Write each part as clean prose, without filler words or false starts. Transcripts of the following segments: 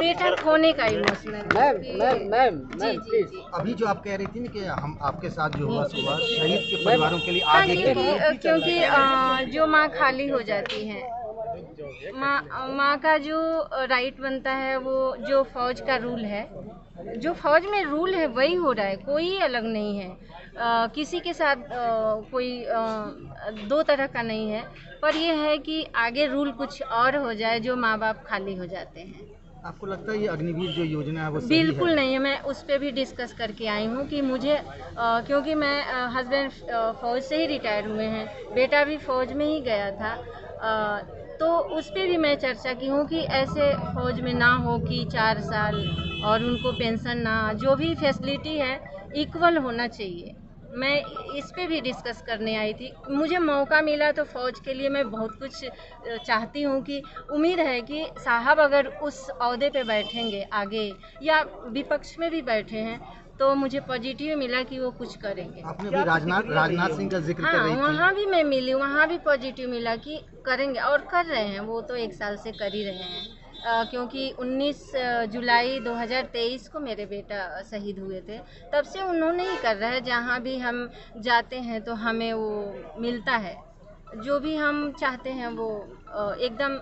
बेटा खोने का इमोशनल। मैम जी। अभी जो आप कह रही थी ना कि हम आपके साथ जो हुआ सो हुआ, शहीद के परिवारों के लिए हाँ आगे जी, के लिए क्योंकि जो माँ खाली हो जाती है, माँ का जो राइट बनता है, वो जो फौज का रूल है, जो फौज में रूल है वही हो रहा है, कोई अलग नहीं है। किसी के साथ कोई दो तरह का नहीं है, पर यह है कि आगे रूल कुछ और हो जाए, जो माँ बाप खाली हो जाते हैं। आपको लगता है ये अग्निवीर जो योजना है वो सही बिल्कुल है? नहीं है। मैं उस पर भी डिस्कस करके आई हूँ कि मुझे क्योंकि मैं हस्बैंड फ़ौज से ही रिटायर हुए हैं, बेटा भी फ़ौज में ही गया था, तो उस पर भी मैं चर्चा की हूँ कि ऐसे फ़ौज में ना हो कि 4 साल और उनको पेंशन ना, जो भी फैसिलिटी है इक्वल होना चाहिए। मैं इस पे भी डिस्कस करने आई थी। मुझे मौका मिला तो फ़ौज के लिए मैं बहुत कुछ चाहती हूँ कि उम्मीद है कि साहब अगर उस ओहदे पे बैठेंगे आगे, या विपक्ष में भी बैठे हैं, तो मुझे पॉजिटिव मिला कि वो कुछ करेंगे। आपने भी राजनाथ सिंह का जिक्र कर हाँ, रही थी। वहाँ भी मैं मिली, वहाँ भी पॉजिटिव मिला कि करेंगे और कर रहे हैं। वो तो 1 साल से कर ही रहे हैं, क्योंकि 19 जुलाई 2023 को मेरे बेटा शहीद हुए थे, तब से उन्होंने ही कर रहा है। जहाँ भी हम जाते हैं तो हमें वो मिलता है, जो भी हम चाहते हैं वो एकदम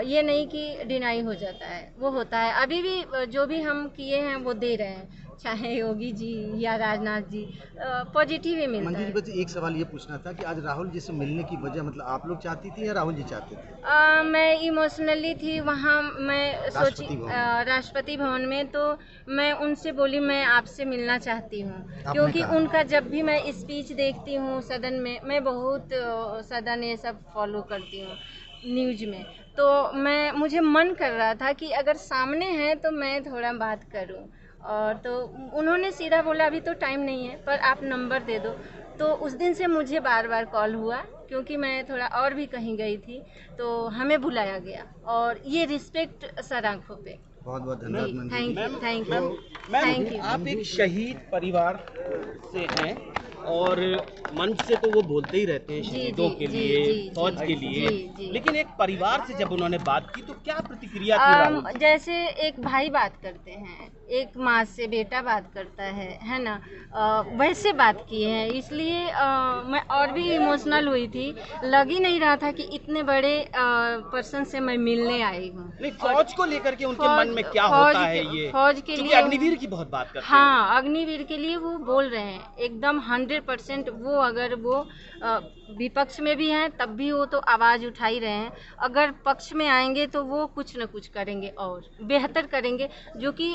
ये नहीं कि डिनाई हो जाता है, वो होता है। अभी भी जो भी हम किए हैं वो दे रहे हैं, चाहे योगी जी या राजनाथ जी, पॉजिटिव ही मिलता मंजू जी, है। बस एक सवाल ये पूछना था कि आज राहुल जी से मिलने की वजह, मतलब आप लोग चाहती थी या राहुल जी चाहते थे? मैं इमोशनली थी वहाँ। मैं सोची राष्ट्रपति भवन में, तो मैं उनसे बोली मैं आपसे मिलना चाहती हूँ, क्योंकि उनका जब भी मैं स्पीच देखती हूँ सदन में, मैं बहुत सदन ये सब फॉलो करती हूँ न्यूज में, तो मुझे मन कर रहा था कि अगर सामने है तो मैं थोड़ा बात करूँ। और तो उन्होंने सीधा बोला अभी तो टाइम नहीं है, पर आप नंबर दे दो। तो उस दिन से मुझे बार बार कॉल हुआ, क्योंकि मैं थोड़ा और भी कहीं गई थी, तो हमें बुलाया गया, और ये रिस्पेक्ट सर आंखों पे। बहुत बहुत धन्यवाद मंजू जी। Thank you. आप एक शहीद परिवार से हैं और मंच से तो वो बोलते ही रहते हैं शहीदों के लिए, फौज के लिए, लेकिन एक परिवार से जब उन्होंने बात की तो क्या प्रतिक्रिया थी राहुल जी? जैसे एक भाई बात करते हैं, एक माँ से बेटा बात करता है ना, वैसे बात किए हैं, इसलिए मैं और भी इमोशनल हुई थी। लग ही नहीं रहा था कि इतने बड़े पर्सन से मैं मिलने आई हूँ। नहीं, फौज को लेकर के उनके मन में क्या होता है ये? फौज के लिए अग्निवीर की बहुत बात करते हैं। हाँ, अग्निवीर के लिए वो बोल रहे हैं एकदम 100%। वो अगर वो विपक्ष में भी हैं तब भी वो तो आवाज़ उठा ही रहे हैं, अगर पक्ष में आएंगे तो वो कुछ न कुछ करेंगे और बेहतर करेंगे, जो कि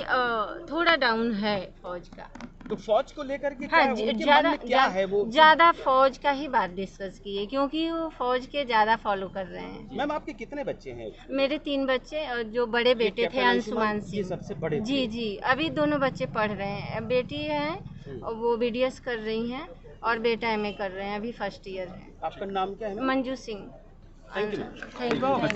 थोड़ा डाउन है फौज का। तो फौज को लेकर के हाँ, उनके मन में क्या है? वो ज़्यादा फौज का ही बात डिस्कस किए, क्योंकि वो फौज के ज़्यादा फॉलो कर रहे हैं। मैम, आपके कितने बच्चे हैं? मेरे 3 बच्चे, और जो बड़े बेटे थे अंशुमान ये सिंह, सबसे बड़े थे। जी, अभी दोनों बच्चे पढ़ रहे हैं। बेटी है और वो BDS कर रही हैं, और बेटा MA कर रहे हैं, अभी फर्स्ट ईयर है। आपका नाम क्या है? Manju Singh. Thank you. Thank you.